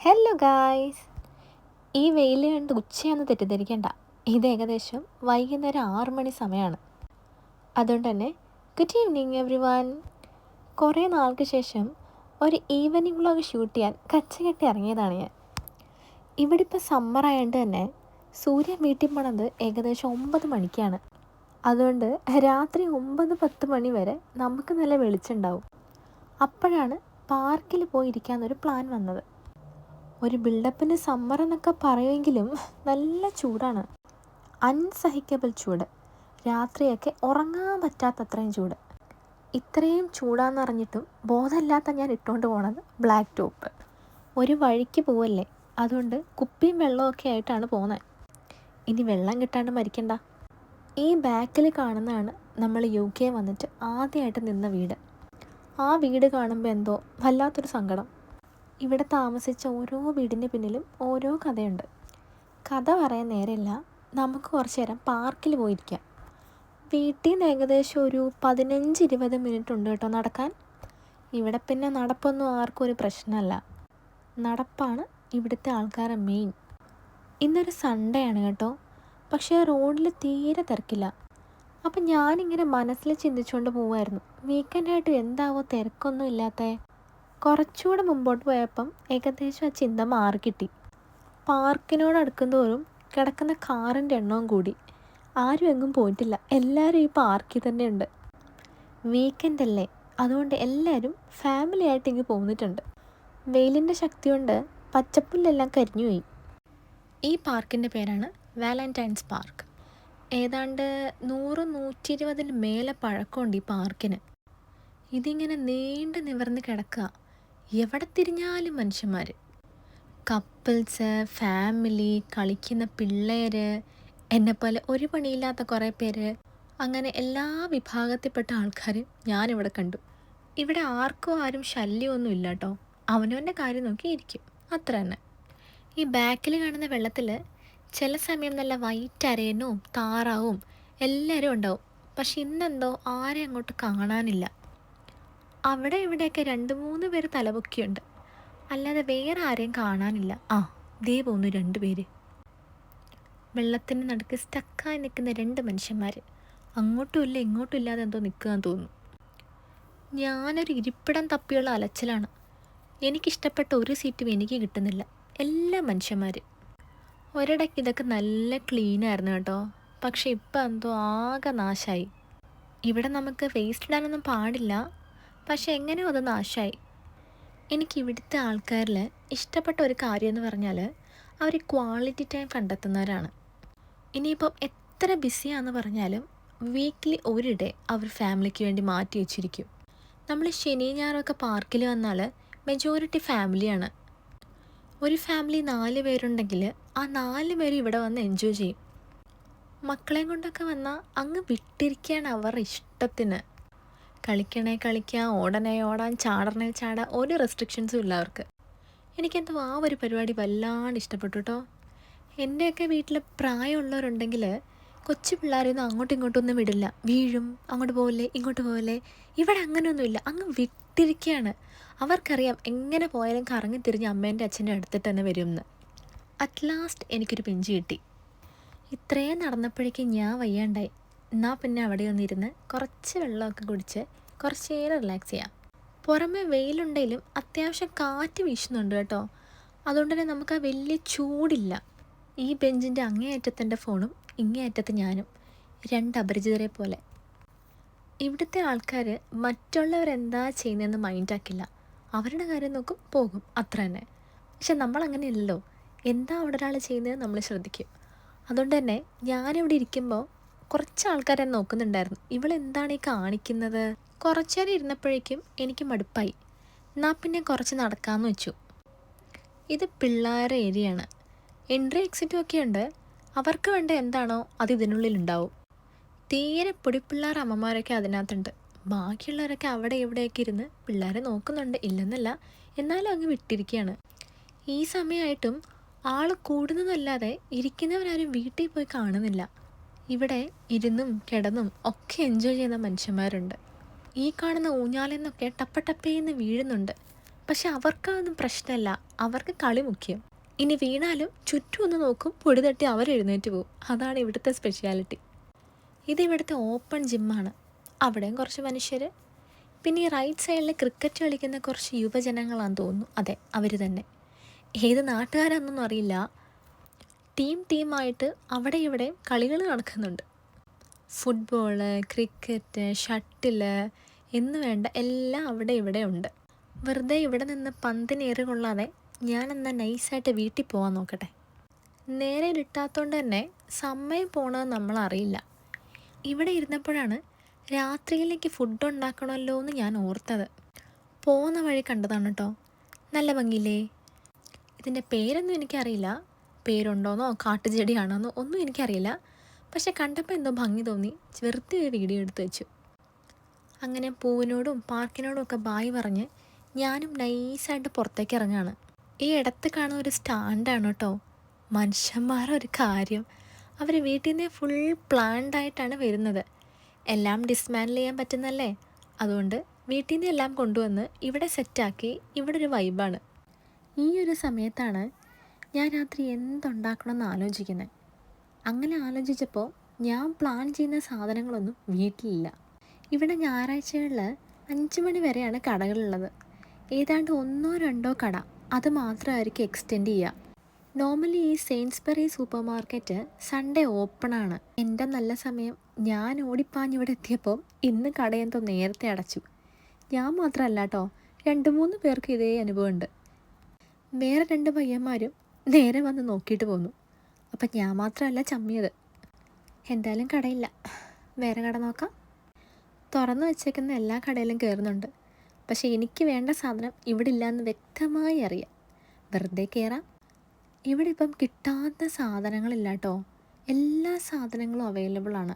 Hello guys. ഈ വെയിൽ കണ്ട് ഉച്ചയാണെന്ന് തെറ്റിദ്ധരിക്കേണ്ട. ഇത് ഏകദേശം വൈകുന്നേരം 6 മണി സമയമാണ്. അതുകൊണ്ട് തന്നെ ഗുഡ് ഈവനിങ് എവ്രി വൺ. കുറേ നാൾക്ക് ശേഷം ഒരു ഈവനിങ് വ്ളോഗ് ഷൂട്ട് ചെയ്യാൻ കച്ചകെട്ടി ഇറങ്ങിയതാണ് ഞാൻ. ഇവിടെ ഇപ്പോൾ സമ്മർ ആയതുകൊണ്ട് തന്നെ സൂര്യൻ വീട്ടിൽ പോണത് ഏകദേശം 9 മണിക്കാണ്. അതുകൊണ്ട് രാത്രി 9-10 മണി വരെ നമുക്ക് നല്ല വെളിച്ചമുണ്ടാവും. അപ്പോഴാണ് പാർക്കിൽ പോയി ഇരിക്കാമെന്നൊരു പ്ലാൻ വന്നത്. ഒരു ബിൽഡപ്പിന് സമ്മർ എന്നൊക്കെ പറയുമെങ്കിലും നല്ല ചൂടാണ്. അൺസഹിക്കബിൾ ചൂട്. രാത്രിയൊക്കെ ഉറങ്ങാൻ പറ്റാത്തത്രയും ചൂട്. ഇത്രയും ചൂടാന്ന് അറിഞ്ഞിട്ടും ബോധമില്ലാത്ത ഞാൻ ഇട്ടുകൊണ്ട് പോണത് ബ്ലാക്ക് ടോപ്പ്. ഒരു വഴിക്ക് പോവല്ലേ, അതുകൊണ്ട് കുപ്പിയും വെള്ളമൊക്കെ ആയിട്ടാണ് പോകുന്നത്. ഇനി വെള്ളം കിട്ടാണ്ട് മരിക്കണ്ട. ഈ ബാക്കിൽ കാണുന്നതാണ് നമ്മൾ UK വന്നിട്ട് ആദ്യമായിട്ട് നിന്ന വീട്. ആ വീട് കാണുമ്പോൾ എന്തോ വല്ലാത്തൊരു സങ്കടം. ഇവിടെ താമസിച്ച ഓരോ വീടിൻ്റെ പിന്നിലും ഓരോ കഥയുണ്ട്. കഥ പറയാൻ നേരമില്ല, നമുക്ക് കുറച്ച് നേരം പാർക്കിൽ പോയിരിക്കാം. വീട്ടിൽ നിന്ന് ഏകദേശം ഒരു 15-20 മിനിറ്റ് ഉണ്ട് കേട്ടോ നടക്കാൻ. ഇവിടെ പിന്നെ നടപ്പൊന്നും ആർക്കും ഒരു പ്രശ്നമല്ല. നടപ്പാണ് ഇവിടുത്തെ ആൾക്കാരെ മെയിൻ. ഇന്നൊരു സൺഡേ ആണ് കേട്ടോ, പക്ഷേ റോഡിൽ തീരെ തിരക്കില്ല. അപ്പം ഞാനിങ്ങനെ മനസ്സിൽ ചിന്തിച്ചുകൊണ്ട് പോവുമായിരുന്നു, വീക്കെൻഡായിട്ട് എന്താവോ തിരക്കൊന്നും ഇല്ലാത്തേ. കുറച്ചുകൂടെ മുമ്പോട്ട് പോയപ്പം ഏകദേശം ആ ചിന്ത മാറിക്കിട്ടി. പാർക്കിനോട് അടുക്കുന്തോറും കിടക്കുന്ന കാറിൻ്റെ എണ്ണവും കൂടി. ആരും എങ്ങും പോയിട്ടില്ല, എല്ലാവരും ഈ പാർക്കിൽ തന്നെ ഉണ്ട്. വീക്കെൻഡ് അല്ലേ, അതുകൊണ്ട് എല്ലാവരും ഫാമിലി ആയിട്ട് ഇങ്ങ് പോന്നിട്ടുണ്ട്. വെയിലിൻ്റെ ശക്തി കൊണ്ട് പച്ചപ്പുല്ലെല്ലാം കരിഞ്ഞുപോയി. ഈ പാർക്കിൻ്റെ പേരാണ് വാലന്റൈൻസ് പാർക്ക്. ഏതാണ്ട് 100-120 മേലെ പഴക്കമുണ്ട് ഈ പാർക്കിന്. ഇതിങ്ങനെ നീണ്ടു നിവർന്ന് കിടക്കുക. എവിടെ തിരിഞ്ഞാലും മനുഷ്യന്മാർ, കപ്പിൾസ്, ഫാമിലി, കളിക്കുന്ന പിള്ളേർ, എന്നെപ്പോലെ ഒരു പണിയില്ലാത്ത കുറേ പേര്, അങ്ങനെ എല്ലാ വിഭാഗത്തിൽപ്പെട്ട ആൾക്കാരും ഞാനിവിടെ കണ്ടു. ഇവിടെ ആരും ശല്യമൊന്നും ഇല്ല കേട്ടോ. അവനവൻ്റെ കാര്യം നോക്കിയിരിക്കും, അത്ര തന്നെ. ഈ ബാക്കിൽ കാണുന്ന വെള്ളത്തിൽ ചില സമയം നല്ല വൈറ്റ് അരയനും താറാവും എല്ലാവരും ഉണ്ടാവും. പക്ഷെ ഇന്നെന്തോ ആരെയും അങ്ങോട്ട് കാണാനില്ല. അവിടെ ഇവിടെയൊക്കെ 2-3 പേര് തലപൊക്കിയുണ്ട്, അല്ലാതെ വേറെ ആരെയും കാണാനില്ല. ദേ പോകുന്നു 2 പേര്. വെള്ളത്തിന് നടുക്ക് സ്റ്റക്കായി നിൽക്കുന്ന 2 മനുഷ്യന്മാർ. അങ്ങോട്ടും ഇല്ല ഇങ്ങോട്ടും ഇല്ലാതെ എന്തോ നിൽക്കുകയെന്ന് തോന്നുന്നു. ഞാനൊരു ഇരിപ്പിടം തപ്പിയുള്ള അലച്ചിലാണ്. എനിക്കിഷ്ടപ്പെട്ട ഒരു സീറ്റും എനിക്ക് കിട്ടുന്നില്ല. എല്ലാ മനുഷ്യന്മാർ. ഒരിടയ്ക്ക് ഇതൊക്കെ നല്ല ക്ലീനായിരുന്നു കേട്ടോ, പക്ഷെ ഇപ്പം എന്തോ ആകെ നാശമായി. ഇവിടെ നമുക്ക് വേസ്റ്റ് ഇടാനൊന്നും പാടില്ല, പക്ഷെ എങ്ങനെയോ അത് നാശമായി. എനിക്ക് ഇവിടുത്തെ ആൾക്കാരിൽ ഇഷ്ടപ്പെട്ട ഒരു കാര്യം എന്ന് പറഞ്ഞാൽ അവർ ക്വാളിറ്റി ടൈം കണ്ടെത്തുന്നവരാണ്. ഇനിയിപ്പം എത്ര ബിസിയാണെന്ന് പറഞ്ഞാലും വീക്കിലി ഒരു ഡേ അവർ ഫാമിലിക്ക് വേണ്ടി മാറ്റി വെച്ചിരിക്കും. നമ്മൾ ശനി ഞായറൊക്കെ പാർക്കിൽ വന്നാൽ മെജോറിറ്റി ഫാമിലിയാണ്. ഒരു ഫാമിലി 4 പേരുണ്ടെങ്കിൽ ആ 4 പേരും ഇവിടെ വന്ന് എൻജോയ് ചെയ്യും. മക്കളെയും കൊണ്ടൊക്കെ വന്നാൽ അങ്ങ് വിട്ടിരിക്കുകയാണ് അവരുടെ ഇഷ്ടത്തിന്. കളിക്കണേ കളിക്കാം, ഓടണേ ഓടാൻ, ചാടണേ ചാടാൻ, ഒരു റെസ്ട്രിക്ഷൻസും ഇല്ല അവർക്ക്. എനിക്കെന്തോ ആ ഒരു പരിപാടി വല്ലാണ്ട് ഇഷ്ടപ്പെട്ടു കേട്ടോ. എൻ്റെയൊക്കെ വീട്ടിൽ പ്രായമുള്ളവരുണ്ടെങ്കിൽ കൊച്ചു പിള്ളേരെയൊന്നും അങ്ങോട്ടും ഇങ്ങോട്ടും ഒന്നും വിടില്ല. വീഴും, അങ്ങോട്ട് പോകല്ലേ ഇങ്ങോട്ട് പോകല്ലേ. ഇവിടെ അങ്ങനെയൊന്നുമില്ല, അങ്ങ് വിട്ടിരിക്കുകയാണ്. അവർക്കറിയാം എങ്ങനെ പോയാലും കറങ്ങി തിരിഞ്ഞ് അമ്മേൻ്റെ അച്ഛൻ്റെ അടുത്തിട്ട് തന്നെ വരുമെന്ന്. അറ്റ് ലാസ്റ്റ് എനിക്കൊരു പിഞ്ച് കിട്ടി. ഇത്രയും നടന്നപ്പോഴേക്കും ഞാൻ വയ്യാണ്ടായി. എന്നാൽ പിന്നെ അവിടെ ഒന്നിരുന്ന് കുറച്ച് വെള്ളമൊക്കെ കുടിച്ച് കുറച്ച് നേരം റിലാക്സ് ചെയ്യാം. പുറമെ വെയിലുണ്ടെങ്കിലും അത്യാവശ്യം കാറ്റ് വീശുന്നുണ്ട് കേട്ടോ. അതുകൊണ്ട് തന്നെ നമുക്ക് ആ വലിയ ചൂടില്ല. ഈ ബെഞ്ചിൻ്റെ അങ്ങേയറ്റത്തിൻ്റെ ഫോണും ഇങ്ങേയറ്റത്ത് ഞാനും, 2 അപരിചിതരെ പോലെ. ഇവിടുത്തെ ആൾക്കാർ മറ്റുള്ളവരെന്താ ചെയ്യുന്നതെന്ന് മൈൻഡാക്കില്ല. അവരുടെ കാര്യം നോക്കും, പോകും, അത്ര തന്നെ. പക്ഷെ നമ്മളങ്ങനെയല്ലല്ലോ. എന്താ അവിടെ ഒരാൾ ചെയ്യുന്നത് നമ്മൾ ശ്രദ്ധിക്കും. അതുകൊണ്ട് തന്നെ ഞാനിവിടെ ഇരിക്കുമ്പോൾ കുറച്ച് ആൾക്കാരെ നോക്കുന്നുണ്ടായിരുന്നു, ഇവളെന്താണ് ഈ കാണിക്കുന്നത്. കുറച്ചേരം ഇരുന്നപ്പോഴേക്കും എനിക്ക് മടുപ്പായി. എന്നാൽ പിന്നെ കുറച്ച് നടക്കാമെന്ന് വെച്ചു. ഇത് പിള്ളേരുടെ ഏരിയയാണ്. എൻട്രി എക്സിറ്റും ഒക്കെ ഉണ്ട്. അവർക്ക് വേണ്ട എന്താണോ അത് ഇതിനുള്ളിലുണ്ടാവും. തീരെ പൊടിപ്പിള്ളേർ അമ്മമാരൊക്കെ അതിനകത്തുണ്ട്. ബാക്കിയുള്ളവരൊക്കെ അവിടെ ഇവിടെയൊക്കെ ഇരുന്ന് പിള്ളേരെ നോക്കുന്നുണ്ട്, ഇല്ലെന്നല്ല, എന്നാലും അങ്ങ് വിട്ടിരിക്കുകയാണ്. ഈ സമയമായിട്ടും ആൾ കൂടുന്നതല്ലാതെ ഇരിക്കുന്നവരാരും വീട്ടിൽ പോയി കാണുന്നില്ല. ഇവിടെ ഇരുന്നും കിടന്നും ഒക്കെ എൻജോയ് ചെയ്യുന്ന മനുഷ്യന്മാരുണ്ട്. ഈ കാണുന്ന ഊഞ്ഞാലെന്നൊക്കെ ടപ്പേന്ന് വീഴുന്നുണ്ട്. പക്ഷെ അവർക്കതൊന്നും പ്രശ്നമല്ല, അവർക്ക് കളി മുഖ്യം. ഇനി വീണാലും ചുറ്റും ഒന്ന് നോക്കും, പൊടി തട്ടി അവരെഴുന്നേറ്റ് പോകും. അതാണ് ഇവിടുത്തെ സ്പെഷ്യാലിറ്റി. ഇതിവിടുത്തെ ഓപ്പൺ ജിമ്മാണ്. അവിടെയും കുറച്ച് മനുഷ്യർ. പിന്നെ ഈ റൈറ്റ് സൈഡിൽ ക്രിക്കറ്റ് കളിക്കുന്ന കുറച്ച് യുവജനങ്ങളാണെന്ന് തോന്നുന്നു. അതെ, അവർ തന്നെ. ഏത് നാട്ടുകാരാണെന്നൊന്നും അറിയില്ല. ടീമായിട്ട് അവിടെ ഇവിടെ കളികൾ നടക്കുന്നുണ്ട്. ഫുട്ബോള്, ക്രിക്കറ്റ്, ഷട്ടില് എന്ന് വേണ്ട എല്ലാം അവിടെ ഇവിടെ ഉണ്ട്. വെറുതെ ഇവിടെ നിന്ന് പന്തിനേറി കൊള്ളാതെ ഞാനെന്നാൽ നൈസായിട്ട് വീട്ടിൽ പോകാൻ നോക്കട്ടെ. നേരെ ഇരുട്ടാത്തതുകൊണ്ട് തന്നെ സമയം പോണത് നമ്മളറിയില്ല. ഇവിടെ ഇരുന്നപ്പോഴാണ് രാത്രിയിലേക്ക് ഫുഡ് ഉണ്ടാക്കണമല്ലോ എന്ന് ഞാൻ ഓർത്തത്. പോകുന്ന വഴി കണ്ടതാണ് കേട്ടോ. നല്ല ഭംഗിയില്ലേ? ഇതിൻ്റെ പേരൊന്നും എനിക്കറിയില്ല. പേരുണ്ടോയെന്നോ കാട്ടുചെടിയാണോന്നോ ഒന്നും എനിക്കറിയില്ല. പക്ഷെ കണ്ടപ്പോൾ എന്തോ ഭംഗി തോന്നി, വെറുതെ ഒരു വീഡിയോ എടുത്ത് വെച്ചു. അങ്ങനെ പൂവിനോടും പാർക്കിനോടും ഒക്കെ ബായ് പറഞ്ഞ് ഞാനും നൈസായിട്ട് പുറത്തേക്ക് ഇറങ്ങാണ്. ഈ ഇടത്ത് കാണുന്ന ഒരു സ്റ്റാൻഡാണ് കേട്ടോ. മനുഷ്യന്മാരൊരു കാര്യം, അവർ വീട്ടിൽ നിന്ന് ഫുൾ പ്ലാൻഡായിട്ടാണ് വരുന്നത്. എല്ലാം ഡിസ്മാൻഡിൽ ചെയ്യാൻ പറ്റുന്നല്ലേ. അതുകൊണ്ട് വീട്ടിൽ നിന്ന് എല്ലാം കൊണ്ടുവന്ന് ഇവിടെ സെറ്റാക്കി. ഇവിടെ ഒരു വൈബാണ്. ഈ ഒരു സമയത്താണ് ഞാൻ രാത്രി എന്തുണ്ടാക്കണമെന്ന് ആലോചിക്കുന്നത്. അങ്ങനെ ആലോചിച്ചപ്പോൾ ഞാൻ പ്ലാൻ ചെയ്യുന്ന സാധനങ്ങളൊന്നും വീട്ടിലില്ല. ഇവിടെ ഞായറാഴ്ചകളിൽ 5 മണി വരെയാണ് കടകളുള്ളത്. ഏതാണ്ട് 1-2 കട, അത് മാത്രമായിരിക്കും എക്സ്റ്റെൻഡ് ചെയ്യുക. നോർമലി ഈ സെയിൻസ്ബറി സൂപ്പർ മാർക്കറ്റ് സൺഡേ ഓപ്പണാണ്. എൻ്റെ നല്ല സമയം ഞാൻ ഓടിപ്പാഞ്ഞിവിടെ എത്തിയപ്പോൾ ഇന്ന് കടയെന്തോ നേരത്തെ അടച്ചു. ഞാൻ മാത്രമല്ല കേട്ടോ, 2-3 പേർക്ക് ഇതേ അനുഭവമുണ്ട്. വേറെ 2 പയ്യന്മാരും നേരെ വന്ന് നോക്കിയിട്ട് പോന്നു. അപ്പം ഞാൻ മാത്രമല്ല ചമ്മിയത്. എന്തായാലും കടയില്ല, വേറെ കട നോക്കാം. തുറന്നു വെച്ചേക്കുന്ന എല്ലാ കടയിലും കയറുന്നുണ്ട്. പക്ഷേ എനിക്ക് വേണ്ട സാധനം ഇവിടെ ഇല്ലയെന്ന് വ്യക്തമായി അറിയാം. വെറുതെ കയറാം. ഇവിടെ ഇപ്പം കിട്ടാത്ത സാധനങ്ങളില്ല കേട്ടോ. എല്ലാ സാധനങ്ങളും അവൈലബിളാണ്.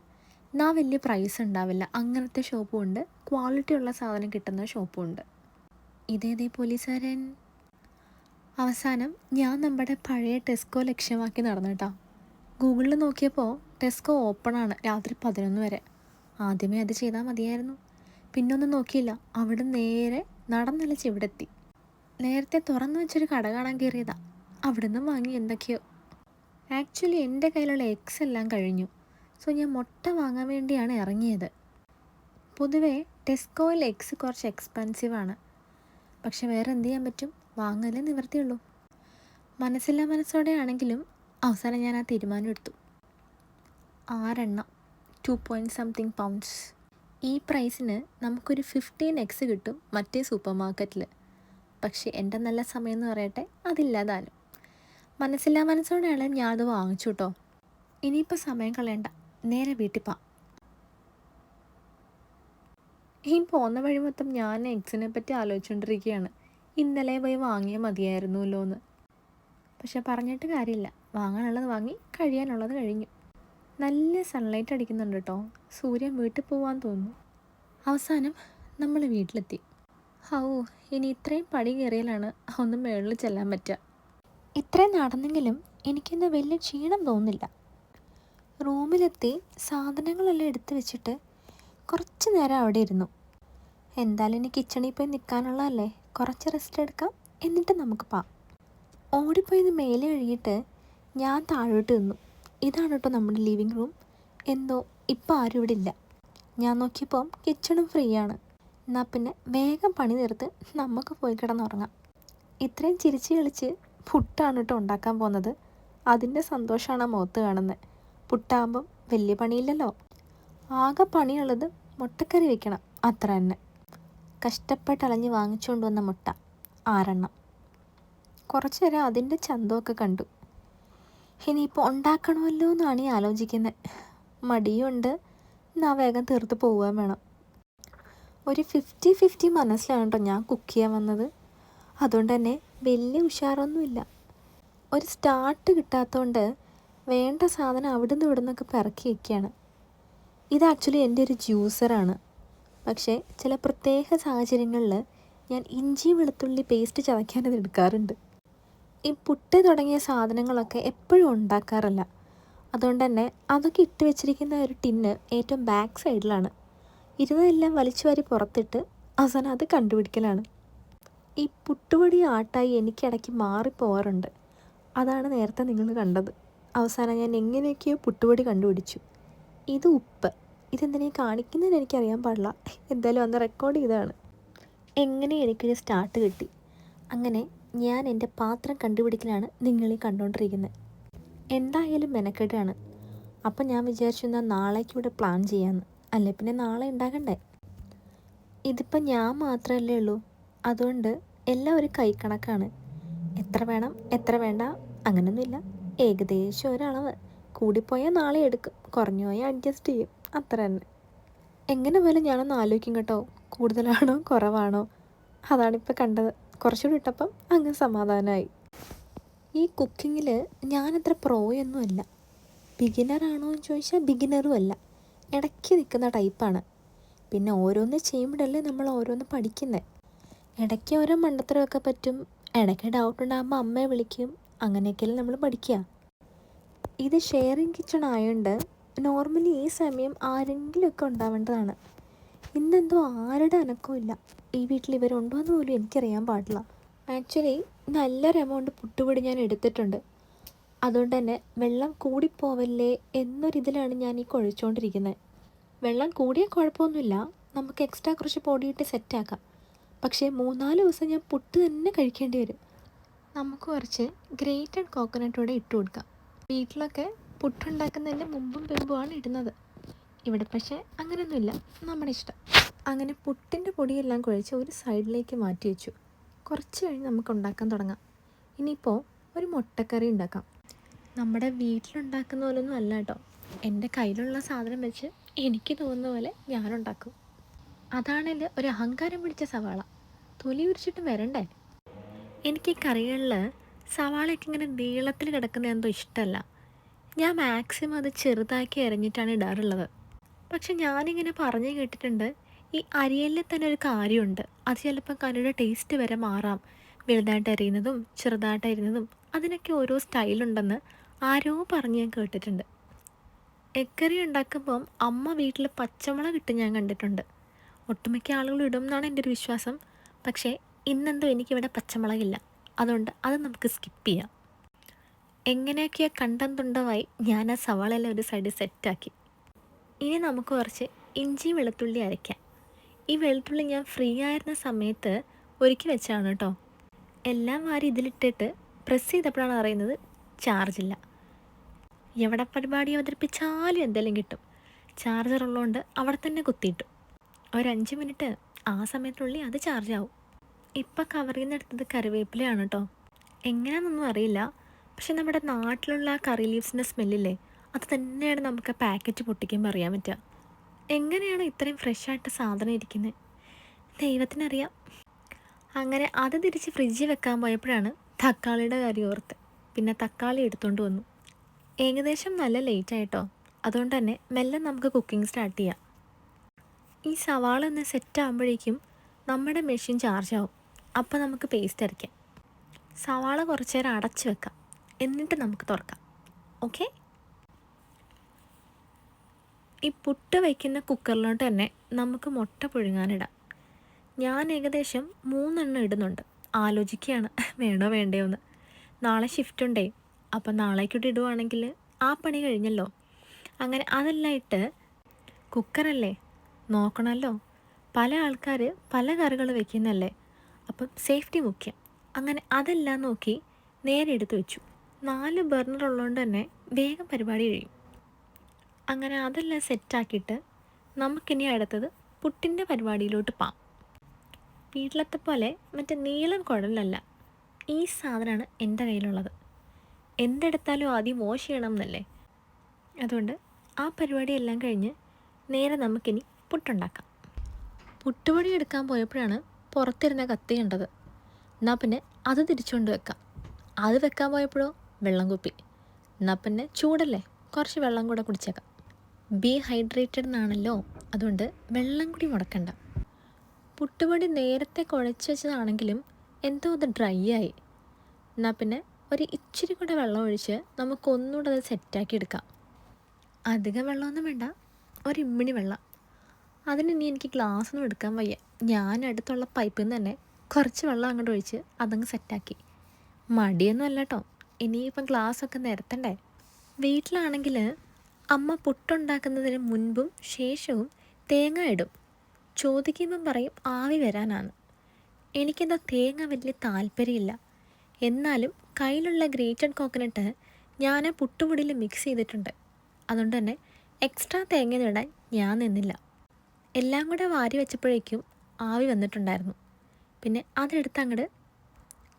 എന്നാൽ വലിയ പ്രൈസ് ഉണ്ടാവില്ല. അങ്ങനത്തെ ഷോപ്പും ഉണ്ട്, ക്വാളിറ്റി ഉള്ള സാധനം കിട്ടുന്ന ഷോപ്പും ഉണ്ട്. ഇതേതേ പോലീസുകാരൻ. അവസാനം ഞാൻ നമ്മുടെ പഴയ ടെസ്കോ ലക്ഷ്യമാക്കി നടന്നു കേട്ടോ. ഗൂഗിളിൽ നോക്കിയപ്പോൾ ടെസ്കോ ഓപ്പണാണ് രാത്രി 11 വരെ. ആദ്യമേ അത് ചെയ്താൽ മതിയായിരുന്നു. പിന്നൊന്നും നോക്കിയില്ല. അവിടെ നേരെ നടന്നലച്ച് ഇവിടെ എത്തി. നേരത്തെ തുറന്നു വെച്ചൊരു കട കാണാൻ കയറിയതാ. അവിടെ നിന്നും വാങ്ങി എന്തൊക്കെയോ. ആക്ച്വലി എൻ്റെ കയ്യിലുള്ള എഗ്സ് എല്ലാം കഴിഞ്ഞു. സോ ഞാൻ മുട്ട വാങ്ങാൻ വേണ്ടിയാണ് ഇറങ്ങിയത്. പൊതുവേ ടെസ്കോയിൽ എഗ്സ് കുറച്ച് എക്സ്പെൻസീവാണ്. പക്ഷെ വേറെ എന്ത് ചെയ്യാൻ പറ്റും, വാങ്ങലേ നിവർത്തിയുള്ളൂ. മനസ്സില്ലാ മനസ്സോടെ ആണെങ്കിലും അവസാനം ഞാൻ ആ തീരുമാനം എടുത്തു. 6 എണ്ണം 2 pounds. ഈ പ്രൈസിന് നമുക്കൊരു 15 എഗ്സ് കിട്ടും മറ്റേ സൂപ്പർ മാർക്കറ്റിൽ. പക്ഷേ എൻ്റെ നല്ല സമയം എന്ന് പറയട്ടെ, അതില്ലാതാനും. മനസ്സില്ലാ മനസ്സോടെയാണ് ഞാൻ അത് വാങ്ങിച്ചു കേട്ടോ. ഇനിയിപ്പോൾ സമയം കളയണ്ട, നേരെ വീട്ടിൽ പോവാം. ഈ പോകുന്ന വഴി മൊത്തം ഞാൻ എഗ്സിനെ പറ്റി ആലോചിച്ചുകൊണ്ടിരിക്കുകയാണ്. ഇന്നലെ പോയി വാങ്ങിയാൽ മതിയായിരുന്നല്ലോ എന്ന്. പക്ഷെ പറഞ്ഞിട്ട് കാര്യമില്ല. വാങ്ങാനുള്ളത് വാങ്ങി, കഴിയാനുള്ളത് കഴിഞ്ഞു. നല്ല സൺലൈറ്റ് അടിക്കുന്നുണ്ട് കേട്ടോ. സൂര്യൻ വീട്ടിൽ പോകാൻ തോന്നുന്നു. അവസാനം നമ്മൾ വീട്ടിലെത്തി. ഇനി ഇത്രയും പടി കയറിയാലാണ് ഒന്ന് മുകളിൽ ചെല്ലാൻ പറ്റുക. ഇത്രയും നടന്നെങ്കിലും എനിക്കിന്ന് വലിയ ക്ഷീണം തോന്നുന്നില്ല. റൂമിലെത്തി സാധനങ്ങളെല്ലാം എടുത്ത് വെച്ചിട്ട് കുറച്ച് നേരം അവിടെ ഇരുന്നു. എന്തായാലും ഇനി കിച്ചണിൽ പോയി നിൽക്കാനുള്ളതല്ലേ, കുറച്ച് റെസ്റ്റ് എടുക്കാം, എന്നിട്ട് നമുക്ക് പോവാം. ഓടിപ്പോയി മേലെ കഴുകിയിട്ട് ഞാൻ താഴോട്ട് നിന്നു. ഇതാണ് കേട്ടോ നമ്മുടെ ലിവിങ് റൂം. എന്തോ ഇപ്പം ആരും ഇവിടെ ഇല്ല. ഞാൻ നോക്കിയപ്പോൾ കിച്ചണും ഫ്രീ ആണ്. എന്നാൽ പിന്നെ വേഗം പണി തീർത്ത് നമുക്ക് പോയി കിടന്നുറങ്ങാം. ഇത്രയും ചിരിച്ച് കളിച്ച് പുട്ടാണ് കേട്ടോ ഉണ്ടാക്കാൻ പോകുന്നത്. അതിൻ്റെ സന്തോഷമാണ് മുഖത്ത് കാണുന്നത്. പുട്ടാകുമ്പം വലിയ പണിയില്ലല്ലോ. ആകെ പണിയുള്ളത് മുട്ടക്കറി വെക്കണം, അത്ര തന്നെ. കഷ്ടപ്പെട്ട് അലഞ്ഞ് വാങ്ങിച്ചുകൊണ്ട് വന്ന മുട്ട 6 എണ്ണം. കുറച്ച് നേരം അതിൻ്റെ ചന്തമൊക്കെ കണ്ടു. ഇനിയിപ്പോൾ ഉണ്ടാക്കണമല്ലോ എന്നാണ് ഈ ആലോചിക്കുന്നത്. മടിയുണ്ട്, എന്നാൽ വേഗം തീർത്ത് പോവുകയും വേണം. ഒരു 50-50 മനസ്സിലാണ് കേട്ടോ ഞാൻ കുക്ക് ചെയ്യാൻ വന്നത്. അതുകൊണ്ട് തന്നെ വലിയ ഉഷാറൊന്നുമില്ല. ഒരു സ്റ്റാർട്ട് കിട്ടാത്തതുകൊണ്ട് വേണ്ട സാധനം അവിടുന്ന് ഇവിടുന്നൊക്കെ പിറക്കി വയ്ക്കുകയാണ്. ഇത് ആക്ച്വലി എൻ്റെ ഒരു ജ്യൂസറാണ്. പക്ഷേ ചില പ്രത്യേക സാഹചര്യങ്ങളിൽ ഞാൻ ഇഞ്ചി വെളുത്തുള്ളി പേസ്റ്റ് ചതയ്ക്കാനത് എടുക്കാറുണ്ട്. ഈ പുട്ട് തുടങ്ങിയ സാധനങ്ങളൊക്കെ എപ്പോഴും ഉണ്ടാക്കാറില്ല. അതുകൊണ്ട് തന്നെ അതൊക്കെ ഇട്ട് വെച്ചിരിക്കുന്ന ഒരു ടിന്ന് ഏറ്റവും ബാക്ക് സൈഡിലാണ്. ഇരുന്നതെല്ലാം വലിച്ചു വാരി പുറത്തിട്ട് അവസാനം അത് കണ്ടുപിടിക്കലാണ്. ഈ പുട്ടുപൊടി ആട്ടായി എനിക്കിടയ്ക്ക് മാറിപ്പോവാറുണ്ട്. അതാണ് നേരത്തെ നിങ്ങൾ കണ്ടത്. അവസാനം ഞാൻ എങ്ങനെയൊക്കെയോ പുട്ടുപൊടി കണ്ടുപിടിച്ചു. ഇത് ഉപ്പ്. ഇതെന്തിനാ കാണിക്കുന്നതെന്ന് എനിക്കറിയാൻ പാടില്ല. എന്തായാലും അന്ന് റെക്കോർഡ് ചെയ്തതാണ്. എങ്ങനെ എനിക്കൊരു സ്റ്റാർട്ട് കിട്ടി. അങ്ങനെ ഞാൻ എൻ്റെ പാത്രം കണ്ടുപിടിക്കലാണ് നിങ്ങളീ കണ്ടുകൊണ്ടിരിക്കുന്നത്. എന്തായാലും മെനക്കെട്ടാണ്. അപ്പം ഞാൻ വിചാരിച്ചു എന്നാൽ നാളേക്ക് ഇവിടെ പ്ലാൻ ചെയ്യാമെന്ന്. അല്ലേ പിന്നെ നാളെ ഉണ്ടാകണ്ടേ. ഇതിപ്പോൾ ഞാൻ മാത്രമല്ലേ ഉള്ളൂ. അതുകൊണ്ട് എല്ലാം ഒരു കൈക്കണക്കാണ്. എത്ര വേണം എത്ര വേണ്ട അങ്ങനെയൊന്നുമില്ല. ഏകദേശം ഒരളവ്. കൂടിപ്പോയാൽ നാളെ എടുക്കും, കുറഞ്ഞു പോയാൽ അഡ്ജസ്റ്റ് ചെയ്യും, അത്ര തന്നെ. എങ്ങനെ പോലും ഞാനൊന്ന് ആലോചിക്കും കേട്ടോ, കൂടുതലാണോ കുറവാണോ. അതാണിപ്പോൾ കണ്ടത്. കുറച്ചുകൂടി ഇട്ടപ്പം അങ്ങ് സമാധാനമായി. ഈ കുക്കിങ്ങിൽ ഞാനത്ര പ്രോയൊന്നുമല്ല. ബിഗിനറാണോ എന്ന് ചോദിച്ചാൽ ബിഗിനറും അല്ല. ഇടയ്ക്ക് നിൽക്കുന്ന ടൈപ്പാണ്. പിന്നെ ഓരോന്ന് ചെയ്യുമ്പോഴല്ലേ നമ്മൾ ഓരോന്ന് പഠിക്കുന്നത്. ഇടയ്ക്ക് ഓരോ മണ്ടത്തരമൊക്കെ പറ്റും. ഇടയ്ക്ക് ഡൗട്ട് ഉണ്ടാകുമ്പോൾ അമ്മയെ വിളിക്കും. അങ്ങനെയൊക്കെയല്ലേ നമ്മൾ പഠിക്കുക. ഇത് ഷെയറിങ് കിച്ചൺ ആയതുകൊണ്ട് നോർമലി ഈ സമയം ആരെങ്കിലുമൊക്കെ ഉണ്ടാവേണ്ടതാണ്. ഇന്നെന്തോ ആരുടെ അനക്കവും ഇല്ല. ഈ വീട്ടിൽ ഇവരുണ്ടോ എന്ന് പോലും എനിക്കറിയാൻ പാടില്ല. ആക്ച്വലി നല്ലൊരു എമൗണ്ട് പുട്ടുപൊടി ഞാൻ എടുത്തിട്ടുണ്ട്. അതുകൊണ്ട് തന്നെ വെള്ളം കൂടിപ്പോവല്ലേ എന്നൊരിതിലാണ് ഞാൻ ഈ കുഴച്ചുകൊണ്ടിരിക്കുന്നത്. വെള്ളം കൂടിയ കുഴപ്പമൊന്നുമില്ല, നമുക്ക് എക്സ്ട്രാ കുറച്ച് പൊടിയിട്ട് സെറ്റാക്കാം. പക്ഷേ 3-4 ദിവസം ഞാൻ പുട്ട് തന്നെ കഴിക്കേണ്ടി വരും. നമുക്ക് കുറച്ച് ഗ്രേറ്റഡ് കോക്കനട്ട് കൂടെ ഇട്ട് കൊടുക്കാം. വീട്ടിലൊക്കെ പുട്ടുണ്ടാക്കുന്നതിൻ്റെ മുമ്പും പിമ്പുമാണ് ഇടുന്നത്. ഇവിടെ പക്ഷേ അങ്ങനെയൊന്നുമില്ല, നമ്മുടെ ഇഷ്ടം. അങ്ങനെ പുട്ടിൻ്റെ പൊടിയെല്ലാം കുഴച്ച് ഒരു സൈഡിലേക്ക് മാറ്റി വെച്ചു. കുറച്ച് കഴിഞ്ഞ് നമുക്ക് ഉണ്ടാക്കാൻ തുടങ്ങാം. ഇനിയിപ്പോൾ ഒരു മുട്ടക്കറി ഉണ്ടാക്കാം. നമ്മുടെ വീട്ടിലുണ്ടാക്കുന്ന പോലൊന്നും അല്ല കേട്ടോ. എൻ്റെ കയ്യിലുള്ള സാധനം വെച്ച് എനിക്ക് തോന്നുന്ന പോലെ ഞാനുണ്ടാക്കും. അതാണെങ്കിൽ ഒരു അഹങ്കാരം പിടിച്ച സവാള. തൊലി ഉരിച്ചിട്ടും വരണ്ടേ. എനിക്ക് ഈ കറികളിൽ സവാളയൊക്കെ ഇങ്ങനെ നീളത്തിൽ കിടക്കുന്നത് എന്തോ ഇഷ്ടമല്ല. ഞാൻ മാക്സിമം അത് ചെറുതാക്കി അരിഞ്ഞിട്ടാണ് ഇടാറുള്ളത്. പക്ഷെ ഞാനിങ്ങനെ പറഞ്ഞു കേട്ടിട്ടുണ്ട്, ഈ അരിയലിൽ തന്നെ ഒരു കാര്യമുണ്ട്. അത് ചിലപ്പോൾ കറിയുടെ ടേസ്റ്റ് വരെ മാറാം. വലുതായിട്ട് അരിയുന്നതും ചെറുതായിട്ട് അരിയുന്നതും അതിനൊക്കെ ഓരോ സ്റ്റൈലുണ്ടെന്ന് ആരോ പറഞ്ഞ് ഞാൻ കേട്ടിട്ടുണ്ട്. എഗ് കറി ഉണ്ടാക്കുമ്പം അമ്മ വീട്ടിൽ പച്ചമുളക് ഇട്ട് ഞാൻ കണ്ടിട്ടുണ്ട്. ഒട്ടുമിക്ക ആളുകളും ഇടും എന്നാണ് എൻ്റെ ഒരു വിശ്വാസം. പക്ഷേ ഇന്നെന്തോ എനിക്കിവിടെ പച്ചമുളകില്ല. അതുകൊണ്ട് അത് നമുക്ക് സ്കിപ്പ് ചെയ്യാം. എങ്ങനെയൊക്കെയോ കണ്ടന്തുണ്ടവായി ഞാൻ ആ സവാളെല്ലാം ഒരു സൈഡിൽ സെറ്റാക്കി. ഇനി നമുക്ക് കുറച്ച് ഇഞ്ചി വെളുത്തുള്ളി അരയ്ക്കാം. ഈ വെളുത്തുള്ളി ഞാൻ ഫ്രീ ആയിരുന്ന സമയത്ത് ഒരുക്കി വെച്ചാണ് കേട്ടോ. എല്ലാം വാരി ഇതിലിട്ടിട്ട് പ്രസ് ചെയ്തപ്പോഴാണ് അറിയുന്നത് ചാർജില്ല. എവിടെ പരിപാടി അവതരിപ്പിച്ചാലും എന്തെങ്കിലും കിട്ടും. ചാർജർ ഉള്ളതുകൊണ്ട് അവിടെ തന്നെ കുത്തിയിട്ടു. ഒരു 5 മിനിറ്റ് ആ സമയത്തുള്ളിൽ അത് ചാർജ് ആവും. ഇപ്പം കവറിൽ നിന്ന് എടുത്തത് കറിവേപ്പിലയാണ് കേട്ടോ. എങ്ങനെയാണെന്നൊന്നും അറിയില്ല. പക്ഷെ നമ്മുടെ നാട്ടിലുള്ള ആ കറി ലീവ്സിൻ്റെ സ്മെല്ലില്ലേ, അത് തന്നെയാണ് നമുക്ക് പാക്കറ്റ് പൊട്ടിക്കുമ്പോൾ അറിയാൻ പറ്റുക. എങ്ങനെയാണ് ഇത്രയും ഫ്രഷായിട്ട് സാധനം ഇരിക്കുന്നത്, ദൈവത്തിനറിയാം. അങ്ങനെ അത് തിരിച്ച് ഫ്രിഡ്ജിൽ വെക്കാൻ പോയപ്പോഴാണ് തക്കാളിയുടെ കാര്യം ഓർത്ത്. പിന്നെ തക്കാളി എടുത്തുകൊണ്ട് വന്നു. ഏകദേശം നല്ല ലേറ്റായിട്ടോ. അതുകൊണ്ട് തന്നെ മെല്ലെ നമുക്ക് കുക്കിംഗ് സ്റ്റാർട്ട് ചെയ്യാം. ഈ സവാള ഒന്ന് സെറ്റ് ആകുമ്പോഴേക്കും നമ്മുടെ മെഷീൻ ചാർജ് ആവും. അപ്പോൾ നമുക്ക് പേസ്റ്റ് അരയ്ക്കാം. സവാള കുറച്ച് നേരം അടച്ച് വെക്കാം, എന്നിട്ട് നമുക്ക് തുറക്കാം. ഓക്കെ. ഈ പുട്ട് വയ്ക്കുന്ന കുക്കറിലോട്ട് തന്നെ നമുക്ക് മുട്ട പുഴുങ്ങാനിടാം. ഞാൻ ഏകദേശം 3 എണ്ണം ഇടുന്നുണ്ട്. ആലോചിക്കുകയാണ് വേണോ വേണ്ടയോ എന്ന്. നാളെ ഷിഫ്റ്റ് ഉണ്ടേ. അപ്പം നാളേക്കൂടി ഇടുവാണെങ്കിൽ ആ പണി കഴിഞ്ഞല്ലോ. അങ്ങനെ അതെല്ലാം ഇട്ട്, കുക്കറല്ലേ നോക്കണമല്ലോ. പല ആൾക്കാർ പല കറികൾ വെക്കുന്നല്ലേ, അപ്പം സേഫ്റ്റി മുഖ്യം. അങ്ങനെ അതെല്ലാം നോക്കി നേരെ എടുത്ത് വെച്ചു. 4 ബർണർ ഉള്ളതുകൊണ്ട് തന്നെ വേഗം പരിപാടി കഴിയും. അങ്ങനെ അതെല്ലാം സെറ്റാക്കിയിട്ട് നമുക്കിനി അടുത്തത് പുട്ടിൻ്റെ പരിപാടിയിലോട്ട് പോകാം. വീട്ടിലത്തെ പോലെ മറ്റേ നീളം കുഴലല്ല, ഈ സാധനമാണ് എൻ്റെ കയ്യിലുള്ളത്. എന്തെടുത്താലും ആദ്യം വാഷ് ചെയ്യണം എന്നല്ലേ. അതുകൊണ്ട് ആ പരിപാടിയെല്ലാം കഴിഞ്ഞ് നേരെ നമുക്കിനി പുട്ടുണ്ടാക്കാം. പുട്ടുപൊടി എടുക്കാൻ പോയപ്പോഴാണ് പുറത്തിരുന്ന കത്തി കണ്ടത്. എന്നാൽ പിന്നെ അത് തിരിച്ചുകൊണ്ട് വെക്കാം. അത് വെക്കാൻ പോയപ്പോഴോ വെള്ളം കുപ്പി. എന്നാൽ പിന്നെ ചൂടല്ലേ, കുറച്ച് വെള്ളം കൂടെ കുടിച്ചേക്കാം. ബി ഹൈഡ്രേറ്റഡ് എന്നാണല്ലോ, അതുകൊണ്ട് വെള്ളം കൂടി മുടക്കണ്ട. പുട്ടുപൊടി നേരത്തെ കുഴച്ച് വെച്ചതാണെങ്കിലും എന്തോ അത് ഡ്രൈ ആയി. എന്നാൽ പിന്നെ ഒരു ഇച്ചിരി കൂടെ വെള്ളം ഒഴിച്ച് നമുക്കൊന്നുകൂടെ അത് സെറ്റാക്കി എടുക്കാം. അധികം വെള്ളമൊന്നും വേണ്ട, ഒരു ഇമ്മിണി വെള്ളം. അതിനി എനിക്ക് ഗ്ലാസ്സൊന്നും എടുക്കാൻ വയ്യ. ഞാൻ അടുത്തുള്ള പൈപ്പിൽ നിന്ന് തന്നെ കുറച്ച് വെള്ളം അങ്ങോട്ട് ഒഴിച്ച് അതങ്ങ് സെറ്റാക്കി. മടിയൊന്നും അല്ല കേട്ടോ, ഇനിയിപ്പം ഗ്ലാസ്സൊക്കെ നിരത്തണ്ടേ. വീട്ടിലാണെങ്കിൽ അമ്മ പുട്ടുണ്ടാക്കുന്നതിന് മുൻപും ശേഷവും തേങ്ങ ഇടും. ചോദിക്കുമ്പം പറയും ആവി വരാനാണ്. എനിക്കെന്താ തേങ്ങ വലിയ താല്പര്യമില്ല. എന്നാലും കയ്യിലുള്ള ഗ്രേറ്റഡ് കോക്കനട്ട് ഞാൻ പുട്ടുപൊടിയിൽ മിക്സ് ചെയ്തിട്ടുണ്ട്. അതുകൊണ്ട് തന്നെ എക്സ്ട്രാ തേങ്ങ ഇടാൻ ഞാൻ നിന്നില്ല. എല്ലാം കൂടെ വാരി വെച്ചപ്പോഴേക്കും ആവി വന്നിട്ടുണ്ടായിരുന്നു. പിന്നെ അതെടുത്ത് അങ്ങോട്ട്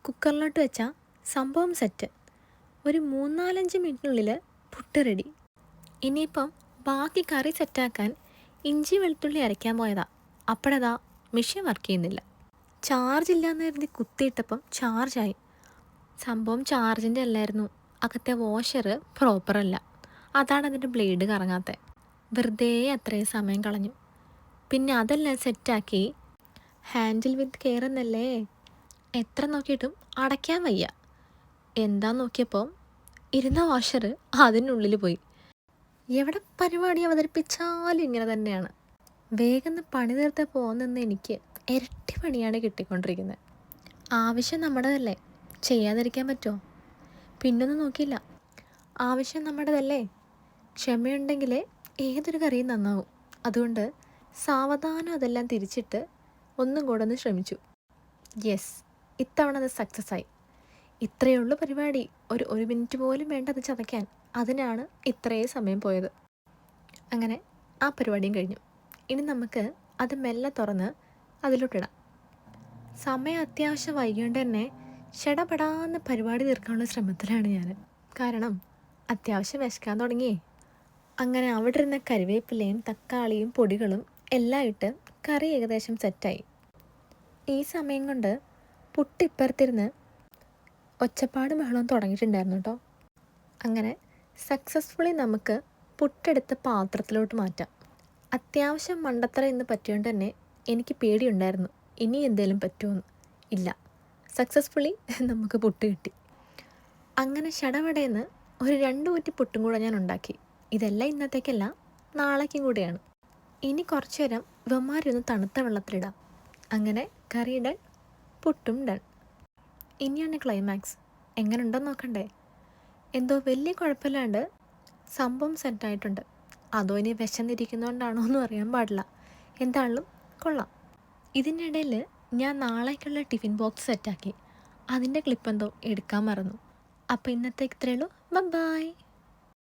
കുക്കറിലോട്ട് വെച്ചാൽ സംഭവം സെറ്റ്. ഒരു 3-4 മിനിറ്റിനുള്ളിൽ പുട്ട് റെഡി. ഇനിയിപ്പം ബാക്കി കറി സെറ്റാക്കാൻ ഇഞ്ചി വെളുത്തുള്ളി അരയ്ക്കാൻ പോയതാ. അപ്പോഴതാ മെഷീൻ വർക്ക് ചെയ്യുന്നില്ല. ചാർജ് ഇല്ലയെന്ന് കരുതി കുത്തിയിട്ടപ്പം ചാർജായി. സംഭവം ചാർജിൻ്റെ അല്ലായിരുന്നു, അകത്തെ വാഷർ പ്രോപ്പറല്ല. അതാണ് അതിൻ്റെ ബ്ലേഡ് കറങ്ങാത്തത്. വെറുതെ അത്രയും സമയം കളഞ്ഞു. പിന്നെ അതെല്ലാം സെറ്റാക്കി ഹാൻഡിൽ വിത്ത് കെയർ എന്നല്ലേ, എത്ര നോക്കിയിട്ടും അടയ്ക്കാൻ വയ്യ. എന്താ നോക്കിയപ്പോൾ ഇരുന്ന വാഷർ അതിനുള്ളിൽ പോയി. എവിടെ പരിപാടി അവതരിപ്പിച്ചാലും ഇങ്ങനെ തന്നെയാണ്. വേഗം പണി തീർത്ത് പോകുന്നെന്ന് എനിക്ക് ഇരട്ടി പണിയാണ് കിട്ടിക്കൊണ്ടിരിക്കുന്നത്. ആവശ്യം നമ്മുടേതല്ലേ, ചെയ്യാതിരിക്കാൻ പറ്റുമോ? പിന്നൊന്നും നോക്കിയില്ല. ആവശ്യം നമ്മുടേതല്ലേ, ക്ഷമയുണ്ടെങ്കിലേ ഏതൊരു കറിയും നന്നാവും. അതുകൊണ്ട് സാവധാനം അതെല്ലാം തിരിച്ചിട്ട് ഒന്നും കൂടെ ഒന്ന് ശ്രമിച്ചു. യെസ്, ഇത്തവണ അത് സക്സസ് ആയി. ഇത്രയേ ഉള്ളൂ പരിപാടി. ഒരു മിനിറ്റ് പോലും വേണ്ട അത് ചതയ്ക്കാൻ. അതിനാണ് ഇത്രയും സമയം പോയത്. അങ്ങനെ ആ പരിപാടിയും കഴിഞ്ഞു. ഇനി നമുക്ക് അത് മെല്ലെ തുറന്ന് അതിലോട്ടിടാം. സമയം അത്യാവശ്യം വൈകിയോണ്ട് തന്നെ ഷടപടാന്ന് പരിപാടി തീർക്കാനുള്ള ശ്രമത്തിലാണ് ഞാൻ. കാരണം അത്യാവശ്യം വിശക്കാൻ തുടങ്ങിയേ. അങ്ങനെ അവിടെ ഇരുന്ന കറിവേപ്പിലയും തക്കാളിയും പൊടികളും എല്ലാം ഇട്ട് കറി ഏകദേശം സെറ്റായി. ഈ സമയം കൊണ്ട് പുട്ടിപ്പുറത്തിരുന്ന് ഒച്ചപ്പാട് ബഹളം തുടങ്ങിയിട്ടുണ്ടായിരുന്നു കേട്ടോ. അങ്ങനെ സക്സസ്ഫുള്ളി നമുക്ക് പുട്ടെടുത്ത് പാത്രത്തിലോട്ട് മാറ്റാം. അത്യാവശ്യം മണ്ടത്തറ എന്ന് പറ്റിയോണ്ട് തന്നെ എനിക്ക് പേടിയുണ്ടായിരുന്നു, ഇനി എന്തേലും പറ്റുമെന്ന്. ഇല്ല, സക്സസ്ഫുള്ളി നമുക്ക് പുട്ട് കിട്ടി. അങ്ങനെ ഷടവടയെന്ന് ഒരു 2 കുറ്റി പുട്ടും കൂടെ ഞാൻ ഉണ്ടാക്കി. ഇതെല്ലാം ഇന്നത്തേക്കല്ല, നാളേക്കും കൂടെയാണ്. ഇനി കുറച്ച് നേരം വെമ്മാരൊന്ന് തണുത്ത വെള്ളത്തിലിടാം. അങ്ങനെ കറി ഡൺ, പുട്ടും ഡൺ. ഇനിയാണ് ക്ലൈമാക്സ്. എങ്ങനെ ഉണ്ടോയെന്ന് നോക്കണ്ടേ? എന്തോ വലിയ കുഴപ്പമില്ലാണ്ട് സംഭവം സെറ്റായിട്ടുണ്ട്. അതോ ഇനി വിശന്നിരിക്കുന്നതുകൊണ്ടാണോ എന്നും അറിയാൻ പാടില്ല. എന്താണെങ്കിലും കൊള്ളാം. ഇതിനിടയിൽ ഞാൻ നാളേക്കുള്ള ടിഫിൻ ബോക്സ് സെറ്റാക്കി. അതിൻ്റെ ക്ലിപ്പ് എന്തോ എടുക്കാൻ മറന്നു. അപ്പോൾ ഇന്നത്തേക്ക് ഇത്രയേ ഉള്ളൂ. ബൈ.